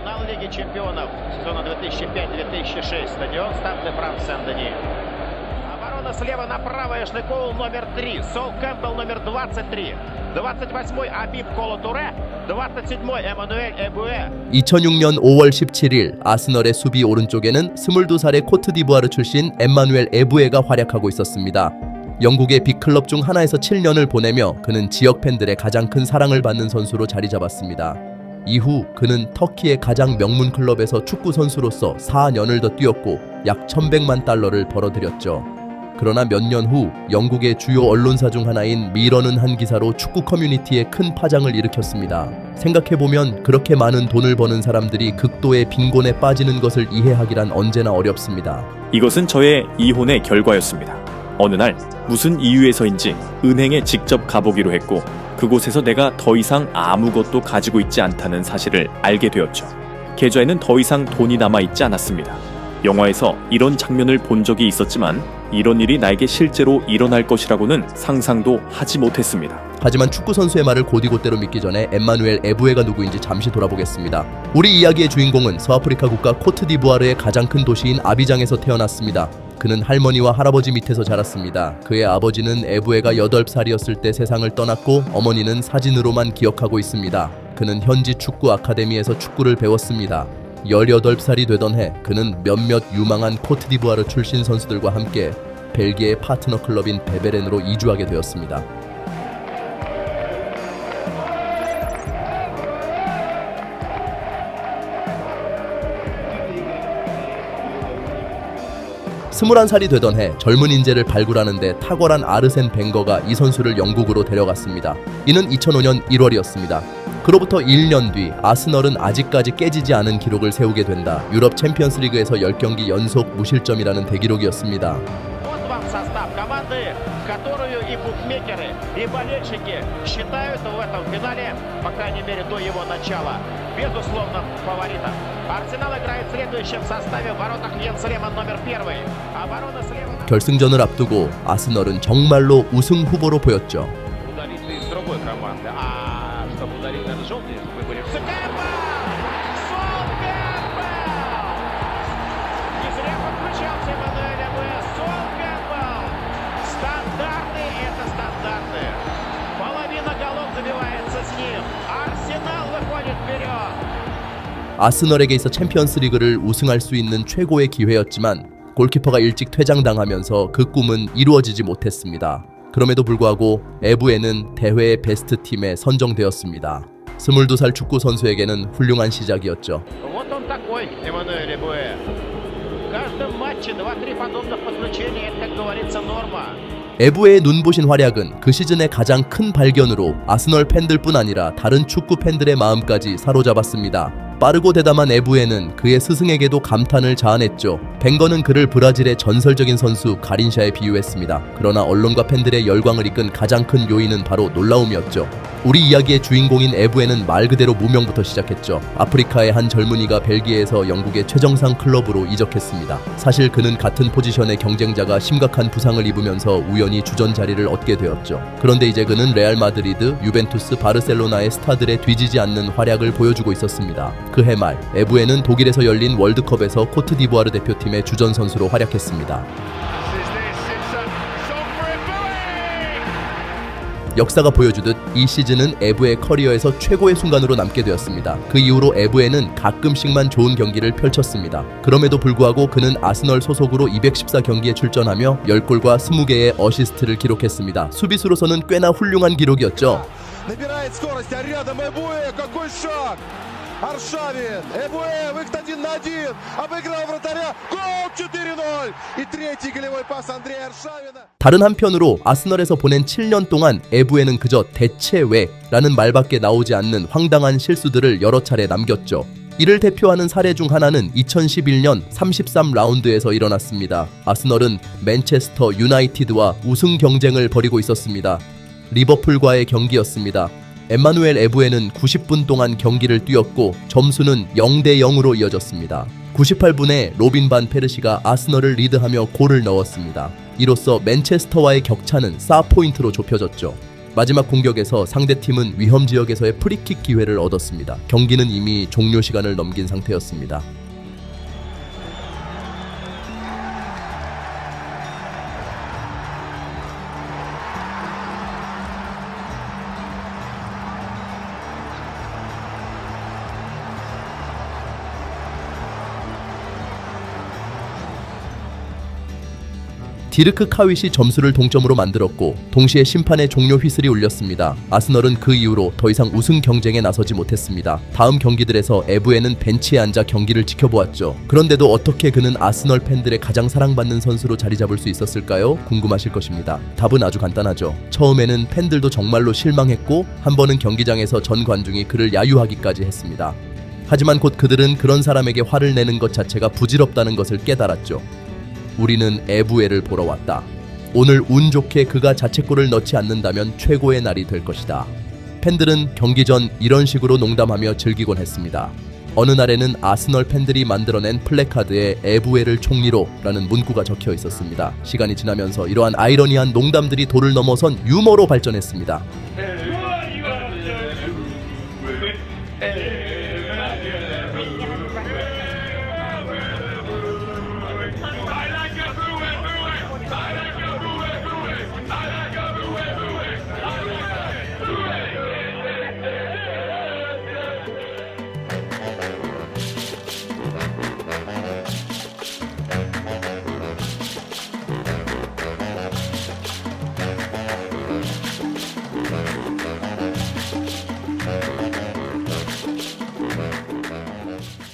Финал Лиги чемпионов сезона 2005-2006. Стадион Стад де Франс Сен-Дени. Оборона слева направо. Эшли Коул номер 3. Сол Кэмпбелл номер 23. 28-й Абиб Коло Туре. 27-й Эммануэль Эбуэ. 2006년 5월 17일 아스널의 수비 오른쪽에는 22살의 코트디부아르 출신 엠마누엘 에부에가 활약하고 있었습니다. 영국의 빅클럽 중 하나에서 7년을 보내며 그는 지역 팬들의 가장 큰 사랑을 받는 선수로 자리 잡았습니다. 이후 그는 터키의 가장 명문 클럽에서 축구 선수로서 4년을 더 뛰었고 약 1,100만 달러를 벌어들였죠. 그러나 몇 년 후 영국의 주요 언론사 중 하나인 미러는 한 기사로 축구 커뮤니티에 큰 파장을 일으켰습니다. 생각해보면 그렇게 많은 돈을 버는 사람들이 극도의 빈곤에 빠지는 것을 이해하기란 언제나 어렵습니다. 이것은 저의 이혼의 결과였습니다. 어느 날 무슨 이유에서인지 은행에 직접 가보기로 했고 그곳에서 내가 더 이상 아무것도 가지고 있지 않다는 사실을 알게 되었죠. 계좌에는 더 이상 돈이 남아있지 않았습니다. 영화에서 이런 장면을 본 적이 있었지만 이런 일이 나에게 실제로 일어날 것이라고는 상상도 하지 못했습니다. 하지만 축구 선수의 말을 곧이곧대로 믿기 전에 엠마누엘 에부에가 누구인지 잠시 돌아보겠습니다. 우리 이야기의 주인공은 서아프리카 국가 코트디부아르의 가장 큰 도시인 아비장에서 태어났습니다. 그는 할머니와 할아버지 밑에서 자랐습니다. 그의 아버지는 에부에가 8살이었을 때 세상을 떠났고 어머니는 사진으로만 기억하고 있습니다. 그는 현지 축구 아카데미에서 축구를 배웠습니다. 18살이 되던 해 그는 몇몇 유망한 코트디부아르 출신 선수들과 함께 벨기에의 파트너 클럽인 베베렌으로 이주하게 되었습니다. 스물한 살이 되던 해 젊은 인재를 발굴하는 데 탁월한 아르센 벵거가 이 선수를 영국으로 데려갔습니다. 이는 2005년 1월이었습니다. 그로부터 1년 뒤 아스널은 아직까지 깨지지 않은 기록을 세우게 된다. 유럽 챔피언스 리그에서 10경기 연속 무실점이라는 대기록이었습니다. Вот вам состав команды, которую и букмекеры, и болельщики считают в этом финале, по крайней мере до его начала, безусловным фаворитом. Арсенал играет в следующем составе. В воротах Йенс Леман номер 1. Оборона слева. 결승전을 앞두고 아스널은 정말로 우승 후보로 보였죠. Удалиться из другой команды. А чтобы удалить, надо желтый выборец. Кэмпбелл! Сол Кэмпбелл! Не зря подключался Эммануэль Эбуэ. Сол Кэмпбелл! Стандарты — это стандарты. Половина голов забивается с ним. Арсенал выходит вперед. 아스널에게 있어 챔피언스 리그를 우승할 수 있는 최고의 기회였지만 골키퍼가 일찍 퇴장당하면서 그 꿈은 이루어지지 못했습니다. 그럼에도 불구하고 에부에는 대회의 베스트 팀에 선정되었습니다. 22살 축구 선수에게는 훌륭한 시작이었죠. Вот он такой, Эммануэль Эбуэ. В каждом матче 2-3 подобных подключения, это, как говорится, норма. 에부의 눈부신 활약은 그 시즌의 가장 큰 발견으로 아스널 팬들뿐 아니라 다른 축구 팬들의 마음까지 사로잡았습니다. 빠르고 대담한 에부에는 그의 스승에게도 감탄을 자아냈죠. 벵거는 그를 브라질의 전설적인 선수 가린샤에 비유했습니다. 그러나 언론과 팬들의 열광을 이끈 가장 큰 요인은 바로 놀라움이었죠. 우리 이야기의 주인공인 에부에는 말 그대로 무명부터 시작했죠. 아프리카의 한 젊은이가 벨기에에서 영국의 최정상 클럽으로 이적했습니다. 사실 그는 같은 포지션의 경쟁자가 심각한 부상을 입으면서 우연히 주전 자리를 얻게 되었죠. 그런데 이제 그는 레알 마드리드, 유벤투스, 바르셀로나의 스타들에 뒤지지 않는 활약을 보여주고 있었습니다. 그해 말 에부에는 독일에서 열린 월드컵에서 코트디부아르 대표팀의 주전 선수로 활약했습니다. 역사가 보여주듯 이 시즌은 에부의 커리어에서 최고의 순간으로 남게 되었습니다. 그 이후로 에부에는 가끔씩만 좋은 경기를 펼쳤습니다. 그럼에도 불구하고 그는 아스널 소속으로 214경기에 출전하며 10골과 20개의 어시스트를 기록했습니다. 수비수로서는 꽤나 훌륭한 기록이었죠. Набирает скорость, а рядом Эбуэ, какой шаг! Аршавин, Эбуэ, выход 1-1, обыграл вратаря, гол 4-0! И третий голевой пас Андрея Аршавина. 다른 한편으로 아스널에서 보낸 7년 동안 에부에는 그저 대체 왜라는 말밖에 나오지 않는 황당한 실수들을 여러 차례 남겼죠. 이를 대표하는 사례 중 하나는 2011년 33라운드에서 일어났습니다. 아스널은 맨체스터 유나이티드와 우승 경쟁을 벌이고 있었습니다. 리버풀과의 경기였습니다. 엠마누엘 에부에는 90분 동안 경기를 뛰었고 점수는 0-0으로 이어졌습니다. 98분에 로빈 반 페르시가 아스널을 리드하며 골을 넣었습니다. 이로써 맨체스터와의 격차는 4포인트로 좁혀졌죠. 마지막 공격에서 상대팀은 위험 지역에서의 프리킥 기회를 얻었습니다. 경기는 이미 종료 시간을 넘긴 상태였습니다. 디르크 카윗이 점수를 동점으로 만들었고 동시에 심판의 종료 휘슬이 울렸습니다. 아스널은 그 이후로 더 이상 우승 경쟁에 나서지 못했습니다. 다음 경기들에서 에브에는 벤치에 앉아 경기를 지켜보았죠. 그런데도 어떻게 그는 아스널 팬들의 가장 사랑받는 선수로 자리 잡을 수 있었을까요? 궁금하실 것입니다. 답은 아주 간단하죠. 처음에는 팬들도 정말로 실망했고 한 번은 경기장에서 전 관중이 그를 야유하기까지 했습니다. 하지만 곧 그들은 그런 사람에게 화를 내는 것 자체가 부질없다는 것을 깨달았죠. 우리는 에브에를 보러 왔다. 오늘 운 좋게 그가 자책골을 넣지 않는다면 최고의 날이 될 것이다. 팬들은 경기 전 이런 식으로 농담하며 즐기곤 했습니다. 어느 날에는 아스널 팬들이 만들어낸 플래카드에 에브에를 총리로 라는 문구가 적혀 있었습니다. 시간이 지나면서 이러한 아이러니한 농담들이 도를 넘어선 유머로 발전했습니다.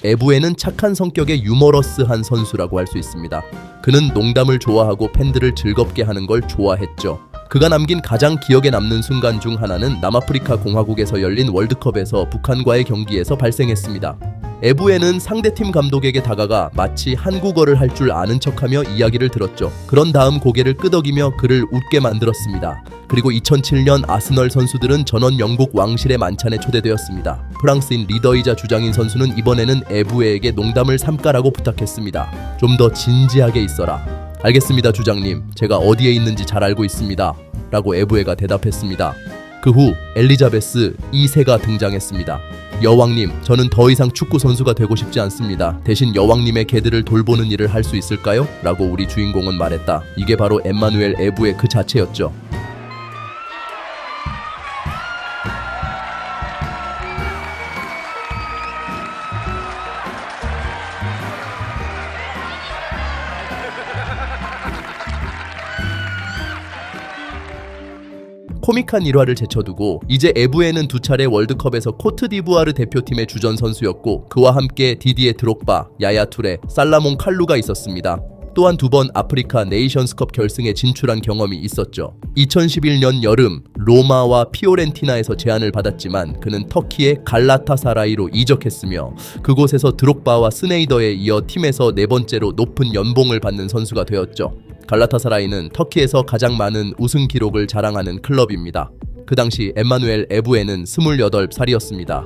에브에는 착한 성격의 유머러스한 선수라고 할 수 있습니다. 그는 농담을 좋아하고 팬들을 즐겁게 하는 걸 좋아했죠. 그가 남긴 가장 기억에 남는 순간 중 하나는 남아프리카 공화국에서 열린 월드컵에서 북한과의 경기에서 발생했습니다. 에브에는 상대팀 감독에게 다가가 마치 한국어를 할 줄 아는 척하며 이야기를 들었죠. 그런 다음 고개를 끄덕이며 그를 웃게 만들었습니다. 그리고 2007년 아스널 선수들은 전원 영국 왕실의 만찬에 초대되었습니다. 프랑스인 리더이자 주장인 선수는 이번에는 에브에에게 농담을 삼가라고 부탁했습니다. 좀 더 진지하게 있어라. 알겠습니다, 주장님. 제가 어디에 있는지 잘 알고 있습니다. 라고 에브에가 대답했습니다. 그 후 엘리자베스 2세가 등장했습니다. 여왕님, 저는 더 이상 축구 선수가 되고 싶지 않습니다. 대신 여왕님의 개들을 돌보는 일을 할 수 있을까요? 라고 우리 주인공은 말했다. 이게 바로 엠마누엘 에브에 그 자체였죠. 코믹한 일화를 제쳐두고 이제 에브에는 두 차례 월드컵에서 코트디부아르 대표팀의 주전 선수였고 그와 함께 디디에 드록바, 야야 투레, 살라몬 칼루가 있었습니다. 또한 두 번 아프리카 네이션스컵 결승에 진출한 경험이 있었죠. 2011년 여름 로마와 피오렌티나에서 제안을 받았지만 그는 터키의 갈라타사라이로 이적했으며 그곳에서 드록바와 스네이더에 이어 팀에서 네 번째로 높은 연봉을 받는 선수가 되었죠. 갈라타사라이는 터키에서 가장 많은 우승 기록을 자랑하는 클럽입니다. 그 당시 엠마누엘 에브에는 28살이었습니다.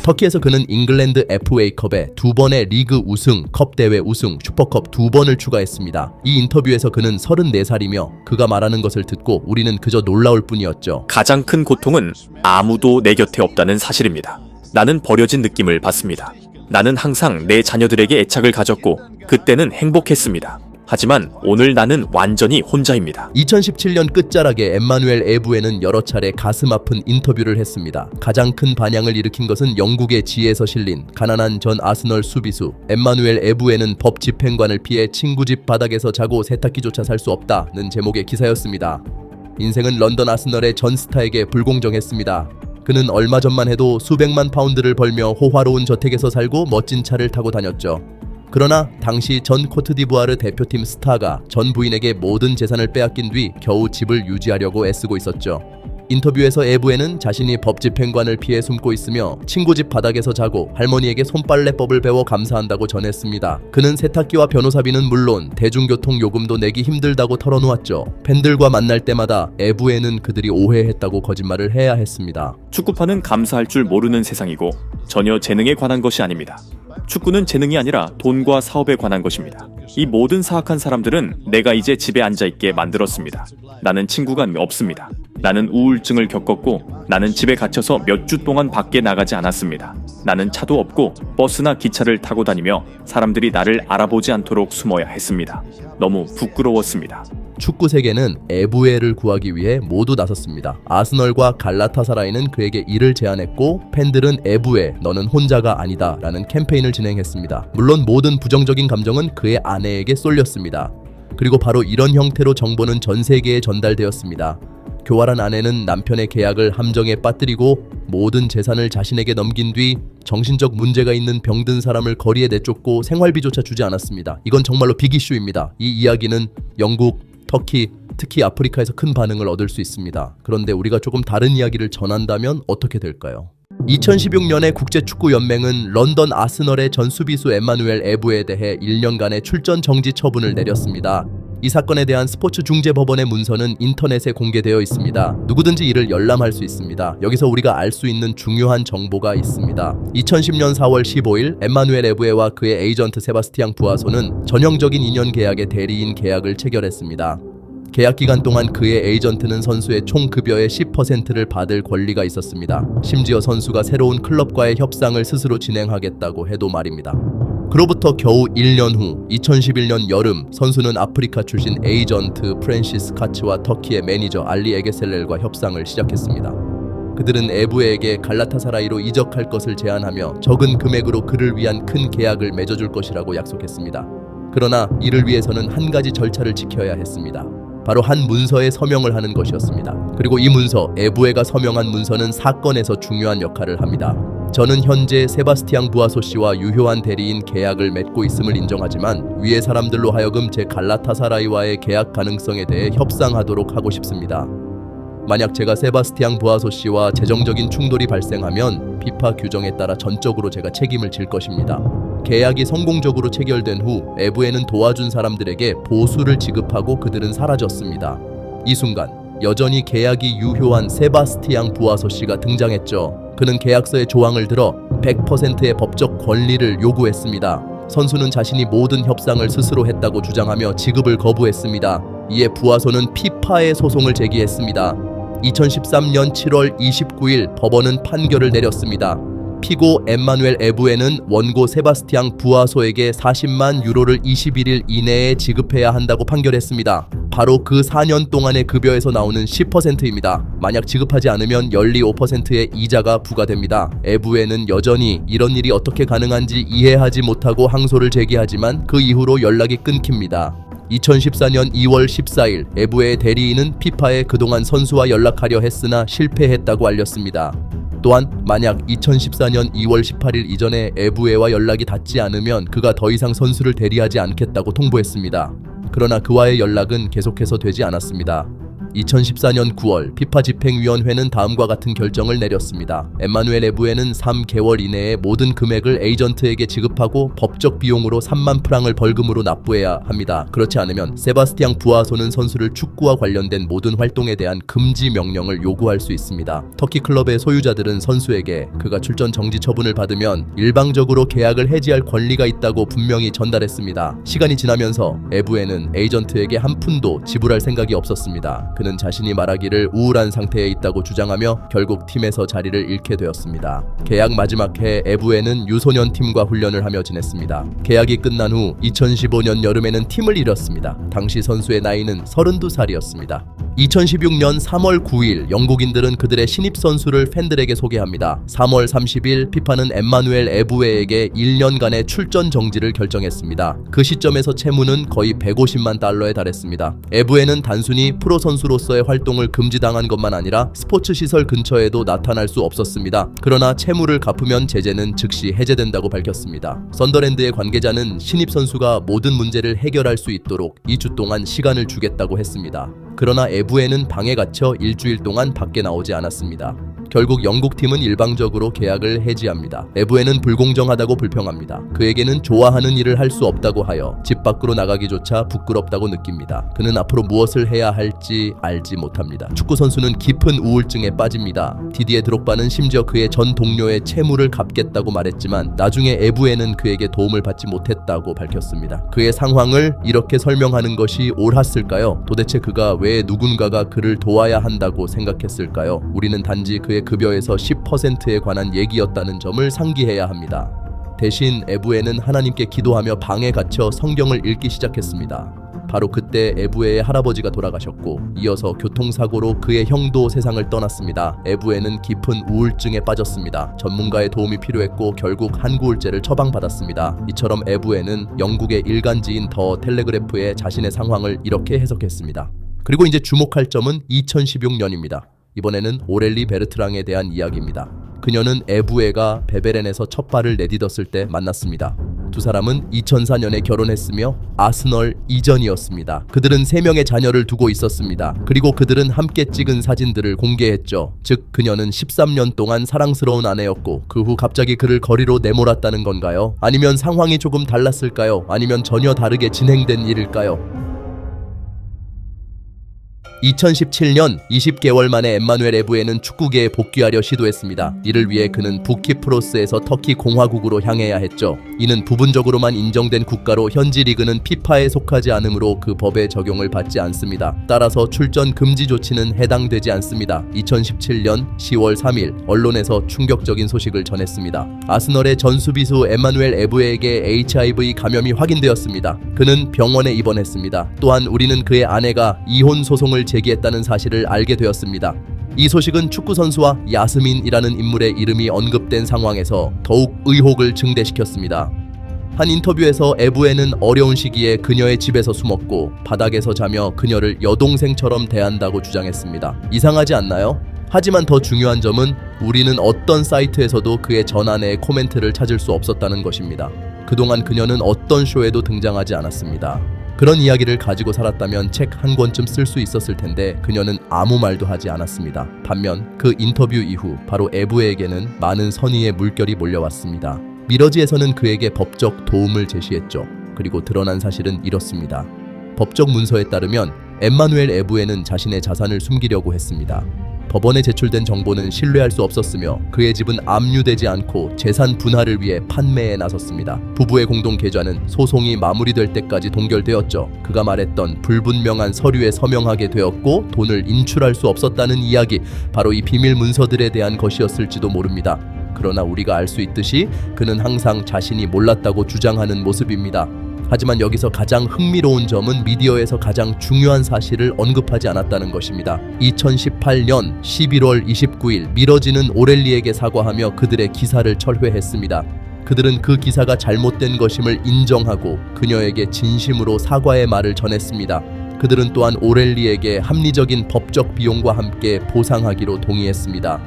터키에서 그는 잉글랜드 FA컵에 두 번의 리그 우승, 컵 대회 우승, 슈퍼컵 두 번을 추가했습니다. 이 인터뷰에서 그는 34살이며 그가 말하는 것을 듣고 우리는 그저 놀라울 뿐이었죠. 가장 큰 고통은 아무도 내 곁에 없다는 사실입니다. 나는 버려진 느낌을 받습니다. 나는 항상 내 자녀들에게 애착을 가졌고 그때는 행복했습니다. 하지만 오늘 나는 완전히 혼자입니다. 2017년 끝자락에 엠마누엘 에브에는 여러 차례 가슴 아픈 인터뷰를 했습니다. 가장 큰 반향을 일으킨 것은 영국의 지에서 실린 가난한 전 아스널 수비수 엠마누엘 에브에는 법 집행관을 피해 친구 집 바닥에서 자고 세탁기조차 살 수 없다는 제목의 기사였습니다. 인생은 런던 아스널의 전 스타에게 불공정했습니다. 그는 얼마 전만 해도 수백만 파운드를 벌며 호화로운 저택에서 살고 멋진 차를 타고 다녔죠. 그러나 당시 전 코트디부아르 대표팀 스타가 전 부인에게 모든 재산을 빼앗긴 뒤 겨우 집을 유지하려고 애쓰고 있었죠. 인터뷰에서 에부에는 자신이 법 집행관을 피해 숨고 있으며 친구 집 바닥에서 자고 할머니에게 손빨래법을 배워 감사한다고 전했습니다. 그는 세탁기와 변호사비는 물론 대중교통 요금도 내기 힘들다고 털어놓았죠. 팬들과 만날 때마다 에부에는 그들이 오해했다고 거짓말을 해야 했습니다. 축구판은 감사할 줄 모르는 세상이고 전혀 재능에 관한 것이 아닙니다. 축구는 재능이 아니라 돈과 사업에 관한 것입니다. 이 모든 사악한 사람들은 내가 이제 집에 앉아있게 만들었습니다. 나는 친구가 없습니다. 나는 우울증을 겪었고 나는 집에 갇혀서 몇 주 동안 밖에 나가지 않았습니다. 나는 차도 없고 버스나 기차를 타고 다니며 사람들이 나를 알아보지 않도록 숨어야 했습니다. 너무 부끄러웠습니다. 축구 세계는 에부에를 구하기 위해 모두 나섰습니다. 아스널과 갈라타사라이는 그에게 이를 제안했고 팬들은 에부에 너는 혼자가 아니다 라는 캠페인을 진행했습니다. 물론 모든 부정적인 감정은 그의 아내에게 쏠렸습니다. 그리고 바로 이런 형태로 정보는 전 세계에 전달되었습니다. 교활한 아내는 남편의 계약을 함정에 빠뜨리고 모든 재산을 자신에게 넘긴 뒤 정신적 문제가 있는 병든 사람을 거리에 내쫓고 생활비조차 주지 않았습니다. 이건 정말로 빅이슈입니다. 이 이야기는 영국, 터키, 특히 아프리카에서 큰 반응을 얻을 수 있습니다. 그런데 우리가 조금 다른 이야기를 전한다면 어떻게 될까요? 2016년에 국제축구연맹은 런던 아스널의 전 수비수 엠마누엘 에부에 대해 1년간의 출전 정지 처분을 내렸습니다. 이 사건에 대한 스포츠 중재 법원의 문서는 인터넷에 공개되어 있습니다. 누구든지 이를 열람할 수 있습니다. 여기서 우리가 알 수 있는 중요한 정보가 있습니다. 2010년 4월 15일 엠마누엘 에부에와 그의 에이전트 세바스티앙 부아소는 전형적인 2년 계약의 대리인 계약을 체결했습니다. 계약 기간 동안 그의 에이전트는 선수의 총 급여의 10%를 받을 권리가 있었습니다. 심지어 선수가 새로운 클럽과의 협상을 스스로 진행하겠다고 해도 말입니다. 그로부터 겨우 1년 후 2011년 여름 선수는 아프리카 출신 에이전트 프랜시스 카츠와 터키의 매니저 알리 에게셀렐과 협상을 시작했습니다. 그들은 에부에에게 갈라타사라이로 이적할 것을 제안하며 적은 금액으로 그를 위한 큰 계약을 맺어줄 것이라고 약속했습니다. 그러나 이를 위해서는 한 가지 절차를 지켜야 했습니다. 바로 한 문서에 서명을 하는 것이었습니다. 그리고 이 문서, 에부에가 서명한 문서는 사건에서 중요한 역할을 합니다. 저는 현재 세바스티앙 부아소 씨와 유효한 대리인 계약을 맺고 있음을 인정하지만 위의 사람들로 하여금 제 갈라타사라이와의 계약 가능성에 대해 협상하도록 하고 싶습니다. 만약 제가 세바스티앙 부아소 씨와 재정적인 충돌이 발생하면 피파 규정에 따라 전적으로 제가 책임을 질 것입니다. 계약이 성공적으로 체결된 후 에부에는 도와준 사람들에게 보수를 지급하고 그들은 사라졌습니다. 이 순간 여전히 계약이 유효한 세바스티앙 부아소 씨가 등장했죠. 그는 계약서의 조항을 들어 100%의 법적 권리를 요구했습니다. 선수는 자신이 모든 협상을 스스로 했다고 주장하며 지급을 거부했습니다. 이에 부아소는 피파에 소송을 제기했습니다. 2013년 7월 29일 법원은 판결을 내렸습니다. 피고 엠마누엘 에부에는 원고 세바스티앙 부아소에게 40만 유로를 21일 이내에 지급해야 한다고 판결했습니다. 바로 그 4년 동안의 급여에서 나오는 10%입니다. 만약 지급하지 않으면 연리 5%의 이자가 부과됩니다. 에부에는 여전히 이런 일이 어떻게 가능한지 이해하지 못하고 항소를 제기하지만 그 이후로 연락이 끊깁니다. 2014년 2월 14일 에부에의 대리인은 피파에 그동안 선수와 연락하려 했으나 실패했다고 알렸습니다. 또한 만약 2014년 2월 18일 이전에 에부에와 연락이 닿지 않으면 그가 더 이상 선수를 대리하지 않겠다고 통보했습니다. 그러나 그와의 연락은 계속해서 되지 않았습니다. 2014년 9월 피파 집행위원회는 다음과 같은 결정을 내렸습니다. 엠마누엘 에부에는 3개월 이내에 모든 금액을 에이전트에게 지급하고 법적 비용으로 3만 프랑을 벌금으로 납부해야 합니다. 그렇지 않으면 세바스티앙 부아소는 선수를 축구와 관련된 모든 활동에 대한 금지 명령을 요구할 수 있습니다. 터키 클럽의 소유자들은 선수에게 그가 출전 정지 처분을 받으면 일방적으로 계약을 해지할 권리가 있다고 분명히 전달했습니다. 시간이 지나면서 에부에는 에이전트에게 한 푼도 지불할 생각이 없었습니다. 그는 자신이 말하기를 우울한 상태에 있다고 주장하며 결국 팀에서 자리를 잃게 되었습니다. 계약 마지막 해 에부에는 유소년 팀과 훈련을 하며 지냈습니다. 계약이 끝난 후 2015년 여름에는 팀을 잃었습니다. 당시 선수의 나이는 32살이었습니다. 2016년 3월 9일 영국인들은 그들의 신입 선수를 팬들에게 소개합니다. 3월 30일 피파는 엠마누엘 에부에에게 1년간의 출전 정지를 결정했습니다. 그 시점에서 채무는 거의 150만 달러에 달했습니다. 에부에는 단순히 프로 선수로서의 활동을 금지당한 것만 아니라 스포츠 시설 근처에도 나타날 수 없었습니다. 그러나 채무를 갚으면 제재는 즉시 해제된다고 밝혔습니다. 썬더랜드의 관계자는 신입 선수가 모든 문제를 해결할 수 있도록 2주 동안 시간을 주겠다고 했습니다. 그러나 에부에는 방에 갇혀 일주일 동안 밖에 나오지 않았습니다. 결국 영국 팀은 일방적으로 계약을 해지합니다. 에부에는 불공정하다고 불평합니다. 그에게는 좋아하는 일을 할 수 없다고 하여 집 밖으로 나가기조차 부끄럽다고 느낍니다. 그는 앞으로 무엇을 해야 할지 알지 못합니다. 축구 선수는 깊은 우울증에 빠집니다. 디디에 드록바는 심지어 그의 전 동료의 채무를 갚겠다고 말했지만 나중에 에부에는 그에게 도움을 받지 못했다고 밝혔습니다. 그의 상황을 이렇게 설명하는 것이 옳았을까요? 도대체 그가 왜 누군가가 그를 도와야 한다고 생각했을까요? 우리는 단지 그의 급여에서 10%에 관한 얘기였다는 점을 상기해야 합니다. 대신 에부에는 하나님께 기도하며 방에 갇혀 성경을 읽기 시작했습니다. 바로 그때 에부에의 할아버지가 돌아가셨고 이어서 교통사고로 그의 형도 세상을 떠났습니다. 에부에는 깊은 우울증에 빠졌습니다. 전문가의 도움이 필요했고 결국 한구울제를 처방받았습니다. 이처럼 에부에는 영국의 일간지인 더 텔레그래프에 자신의 상황을 이렇게 해석했습니다. 그리고 이제 주목할 점은 2016년입니다. 이번에는 오렐리 베르트랑에 대한 이야기입니다. 그녀는 에부에가 베베렌에서 첫 발을 내딛었을 때 만났습니다. 두 사람은 2004년에 결혼했으며 아스널 이전이었습니다. 그들은 3명의 자녀를 두고 있었습니다. 그리고 그들은 함께 찍은 사진들을 공개했죠. 즉 그녀는 13년 동안 사랑스러운 아내였고 그 후 갑자기 그를 거리로 내몰았다는 건가요? 아니면 상황이 조금 달랐을까요? 아니면 전혀 다르게 진행된 일일까요? 2017년 20개월 만에 엠마누엘 에부에는 축구계에 복귀하려 시도했습니다. 이를 위해 그는 부키프로스에서 터키 공화국으로 향해야 했죠. 이는 부분적으로만 인정된 국가로 현지 리그는 피파에 속하지 않으므로 그 법의 적용을 받지 않습니다. 따라서 출전 금지 조치는 해당되지 않습니다. 2017년 10월 3일 언론에서 충격적인 소식을 전했습니다. 아스널의 전 수비수 엠마누엘 에부에에게 HIV 감염이 확인되었습니다. 그는 병원에 입원했습니다. 또한 우리는 그의 아내가 이혼 소송을 제기했다는 사실을 알게 되었습니다. 이 소식은 축구선수와 야스민이라는 인물의 이름이 언급된 상황에서 더욱 의혹을 증대시켰습니다. 한 인터뷰에서 에부에는 어려운 시기에 그녀의 집에서 숨었고 바닥에서 자며 그녀를 여동생처럼 대한다고 주장했습니다. 이상하지 않나요? 하지만 더 중요한 점은 우리는 어떤 사이트에서도 그의 전아내의 코멘트를 찾을 수 없었다는 것입니다. 그동안 그녀는 어떤 쇼에도 등장하지 않았습니다. 그런 이야기를 가지고 살았다면 책 한 권쯤 쓸 수 있었을 텐데 그녀는 아무 말도 하지 않았습니다. 반면 그 인터뷰 이후 바로 에부에에게는 많은 선의의 물결이 몰려왔습니다. 미러지에서는 그에게 법적 도움을 제시했죠. 그리고 드러난 사실은 이렇습니다. 법적 문서에 따르면 엠마누엘 에부에는 자신의 자산을 숨기려고 했습니다. 법원에 제출된 정보는 신뢰할 수 없었으며 그의 집은 압류되지 않고 재산 분할을 위해 판매에 나섰습니다. 부부의 공동 계좌는 소송이 마무리될 때까지 동결되었죠. 그가 말했던 불분명한 서류에 서명하게 되었고 돈을 인출할 수 없었다는 이야기, 바로 이 비밀 문서들에 대한 것이었을지도 모릅니다. 그러나 우리가 알 수 있듯이 그는 항상 자신이 몰랐다고 주장하는 모습입니다. 하지만 여기서 가장 흥미로운 점은 미디어에서 가장 중요한 사실을 언급하지 않았다는 것입니다. 2018년 11월 29일 미러지는 오렐리에게 사과하며 그들의 기사를 철회했습니다. 그들은 그 기사가 잘못된 것임을 인정하고 그녀에게 진심으로 사과의 말을 전했습니다. 그들은 또한 오렐리에게 합리적인 법적 비용과 함께 보상하기로 동의했습니다.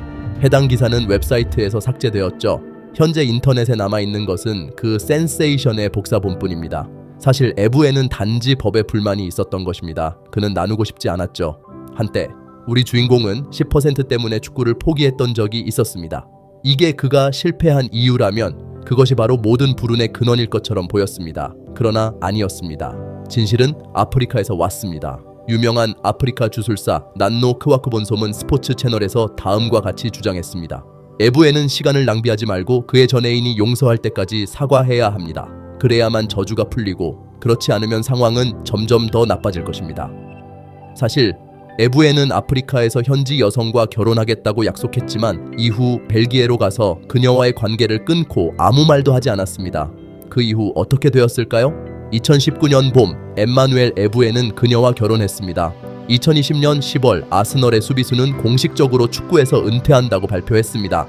해당 기사는 웹사이트에서 삭제되었죠. 현재 인터넷에 남아있는 것은 그 센세이션의 복사본뿐입니다. 사실 에부에는 단지 법에 불만이 있었던 것입니다. 그는 나누고 싶지 않았죠. 한때 우리 주인공은 10% 때문에 축구를 포기했던 적이 있었습니다. 이게 그가 실패한 이유라면 그것이 바로 모든 불운의 근원일 것처럼 보였습니다. 그러나 아니었습니다. 진실은 아프리카에서 왔습니다. 유명한 아프리카 주술사 난노 크와크본솜은 스포츠 채널에서 다음과 같이 주장했습니다. 에부에는 시간을 낭비하지 말고 그의 전 애인이 용서할 때까지 사과해야 합니다. 그래야만 저주가 풀리고 그렇지 않으면 상황은 점점 더 나빠질 것입니다. 사실 에부에는 아프리카에서 현지 여성과 결혼하겠다고 약속했지만 이후 벨기에로 가서 그녀와의 관계를 끊고 아무 말도 하지 않았습니다. 그 이후 어떻게 되었을까요? 2019년 봄 엠마누엘 에부에는 그녀와 결혼했습니다. 2020년 10월 아스널의 수비수는 공식적으로 축구에서 은퇴한다고 발표했습니다.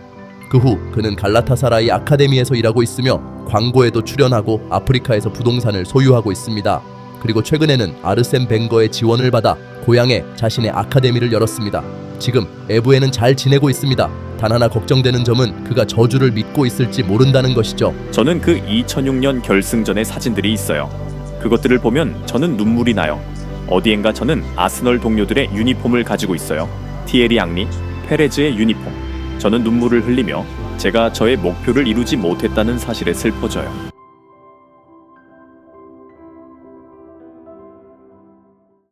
그 후 그는 갈라타사라이 아카데미에서 일하고 있으며 광고에도 출연하고 아프리카에서 부동산을 소유하고 있습니다. 그리고 최근에는 아르센 벵거의 지원을 받아 고향에 자신의 아카데미를 열었습니다. 지금 에부에는 잘 지내고 있습니다. 단 하나 걱정되는 점은 그가 저주를 믿고 있을지 모른다는 것이죠. 저는 그 2006년 결승전의 사진들이 있어요. 그것들을 보면 저는 눈물이 나요. 어디엔가 저는 아스널 동료들의 유니폼을 가지고 있어요. 티에리 앙리, 페레즈의 유니폼. 저는 눈물을 흘리며 제가 저의 목표를 이루지 못했다는 사실에 슬퍼져요.